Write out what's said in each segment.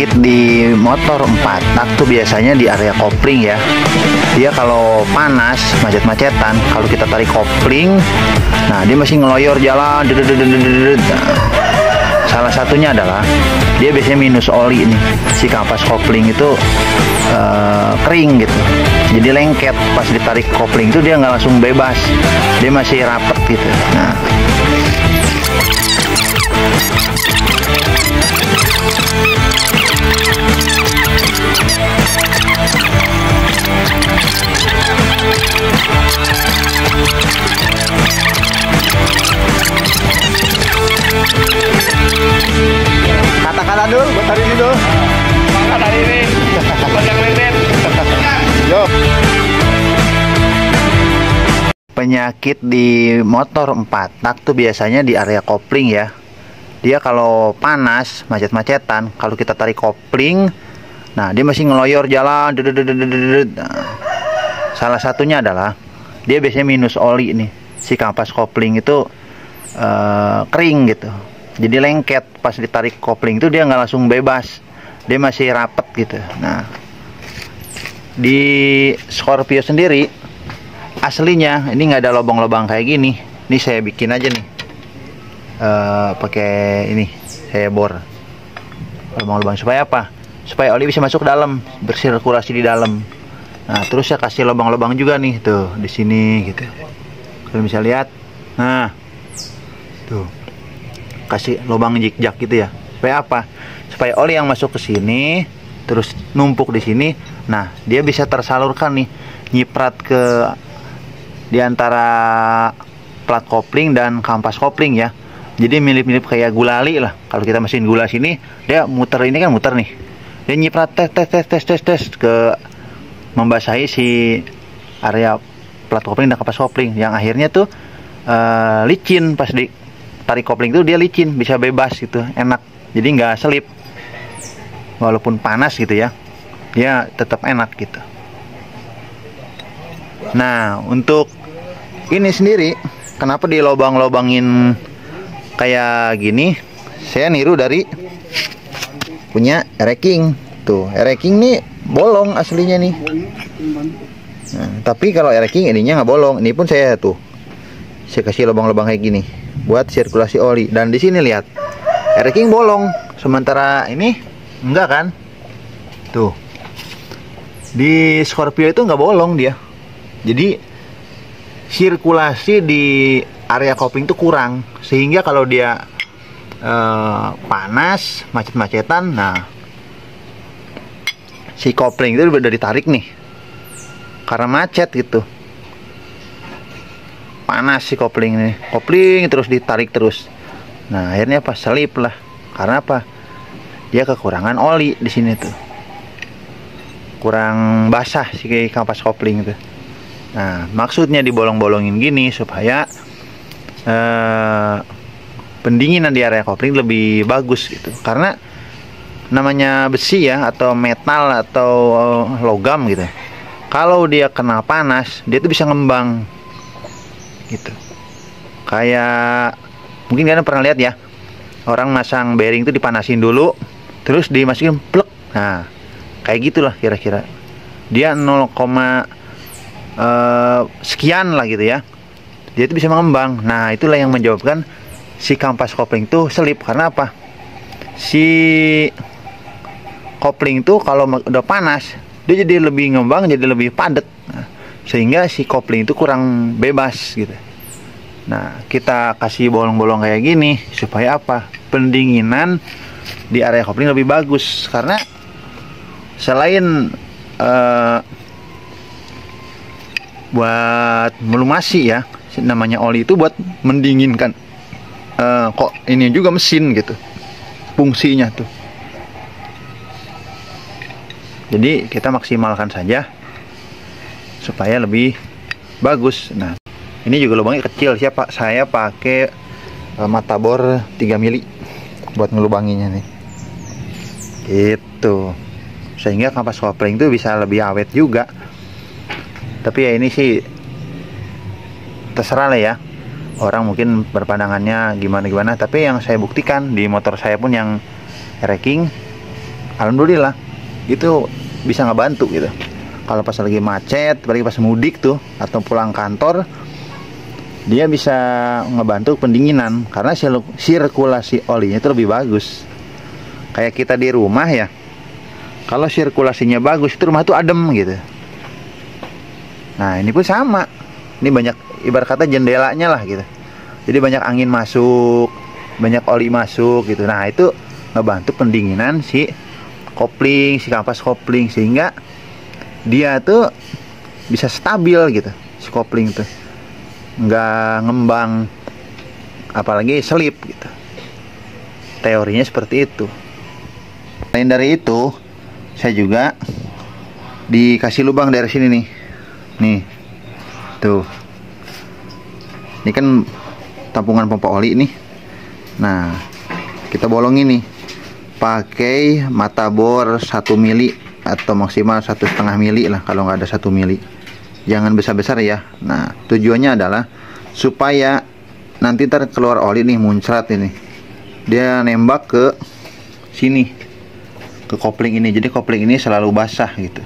Penyakit di motor 4 tak tuh biasanya di area kopling ya. Dia kalau panas, macet-macetan, kalau kita tarik kopling, nah dia masih ngeloyor jalan. Nah, salah satunya adalah dia biasanya minus oli nih. Si kampas kopling itu kering gitu, jadi lengket. Pas ditarik kopling itu dia nggak langsung bebas, dia masih rapet gitu. Nah, kata-kata dulu buat hari ini dulu. Semangat hari ini. Banyak lilin. Yo. Penyakit di motor 4 tak tuh biasanya di area kopling ya. Dia kalau panas, macet-macetan, kalau kita tarik kopling, nah dia masih ngeloyor jalan. Nah, salah satunya adalah dia biasanya minus oli nih. Si kampas kopling itu kering gitu, jadi lengket. Pas ditarik kopling itu dia nggak langsung bebas, dia masih rapet gitu. Nah, di Scorpio sendiri aslinya ini nggak ada lubang-lubang kayak gini. Ini saya bikin aja nih, pakai ini saya bor lubang-lubang. Supaya apa? Supaya oli bisa masuk ke dalam, bersirkulasi di dalam. Nah, terus saya kasih lubang-lubang juga nih tuh di sini gitu. Kalian bisa lihat. Nah, tuh kasih lubang jik-jak gitu ya. Supaya apa? Supaya oli yang masuk ke sini terus numpuk di sini. Nah, dia bisa tersalurkan nih, nyiprat ke di antara plat kopling dan kampas kopling ya. Jadi mirip-mirip kayak gulali lah. Kalau kita mesin gula sini, dia muter, ini kan muter nih. Dia nyiprat tes ke membasahi si area plat kopling dan kampas kopling, yang akhirnya tuh licin. Pas di tarik kopling itu dia licin, bisa bebas gitu, enak. Jadi nggak selip, walaupun panas gitu ya, dia tetap enak gitu. Nah, untuk ini sendiri, kenapa dilobang-lobangin kayak gini? Saya niru dari punya Ereking. Tuh, Ereking nih bolong aslinya nih. Nah, tapi kalau Ereking ininya nggak bolong. Ini pun saya kasih lubang-lubang kayak gini buat sirkulasi oli. Dan di sini lihat, Ereking bolong, sementara ini enggak kan? Tuh, di Scorpio itu nggak bolong dia. Jadi sirkulasi di area kopling itu kurang, sehingga kalau dia panas, macet-macetan, nah si kopling itu udah ditarik nih karena macet gitu. Panas si kopling nih, kopling terus ditarik terus. Nah, akhirnya apa? Selip lah. Karena apa? Dia kekurangan oli di sini tuh, kurang basah si kampas kopling itu. Nah, maksudnya dibolong-bolongin gini supaya pendinginan di area kopling lebih bagus gitu. Karena namanya besi ya, atau metal atau logam gitu, kalau dia kena panas, dia tuh bisa ngembang gitu. Kayak mungkin kalian pernah lihat ya, orang masang bearing itu dipanasin dulu, terus dimasukin plek. Nah, kayak gitulah kira-kira. Dia 0, sekian lah gitu ya, dia itu bisa mengembang. Nah, itulah yang menyebabkan si kampas kopling tuh selip. Karena apa? Si kopling tuh kalau udah panas, dia jadi lebih ngembang, jadi lebih padat. Nah, sehingga si kopling itu kurang bebas gitu. Nah, kita kasih bolong-bolong kayak gini supaya apa? Pendinginan di area kopling lebih bagus. Karena selain buat melumasi ya, namanya oli itu buat mendinginkan, kok ini juga mesin gitu fungsinya tuh. Jadi kita maksimalkan saja supaya lebih bagus. Nah, ini juga lubangnya kecil. Saya pakai mata bor 3 mili buat ngelubanginya nih gitu, sehingga kampas kopling itu bisa lebih awet juga. Tapi ya ini sih terserah lah ya, orang mungkin berpandangannya gimana-gimana. Tapi yang saya buktikan di motor saya pun yang Ereking, alhamdulillah itu bisa ngebantu gitu. Kalau pas lagi macet, apalagi pas mudik tuh atau pulang kantor, dia bisa ngebantu pendinginan karena sirkulasi olinya itu lebih bagus. Kayak kita di rumah ya, kalau sirkulasinya bagus itu rumah tuh adem gitu. Nah ini pun sama, ini banyak ibarat kata jendelanya lah gitu, jadi banyak angin masuk, banyak oli masuk gitu. Nah itu ngebantu pendinginan si kopling, si kampas kopling, sehingga dia tuh bisa stabil gitu, si kopling tuh nggak ngembang apalagi selip gitu. Teorinya seperti itu. Selain dari itu, saya juga dikasih lubang dari sini nih. Nih. Tuh. Ini kan tampungan pompa oli nih. Nah, kita bolongin nih pakai mata bor 1 mili atau maksimal 1,5 mili lah, kalau nggak ada 1 mili. Jangan besar-besar ya. Nah, tujuannya adalah supaya nanti ntar keluar oli nih, muncrat ini. Dia nembak ke sini, ke kopling ini. Jadi kopling ini selalu basah gitu,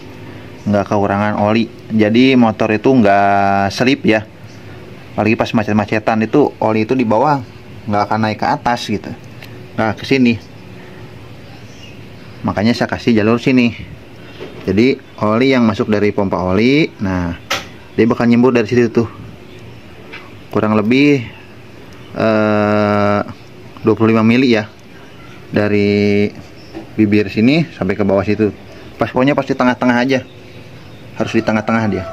nggak kekurangan oli. Jadi motor itu nggak selip ya. Apalagi pas macet-macetan itu oli itu di bawah nggak akan naik ke atas gitu, nggak ke sini. Makanya saya kasih jalur sini. Jadi oli yang masuk dari pompa oli, nah dia bakal nyembur dari situ tuh, kurang lebih 25 mili ya, dari bibir sini sampai ke bawah situ. Pokoknya pas di tengah-tengah aja, harus di tengah-tengah dia.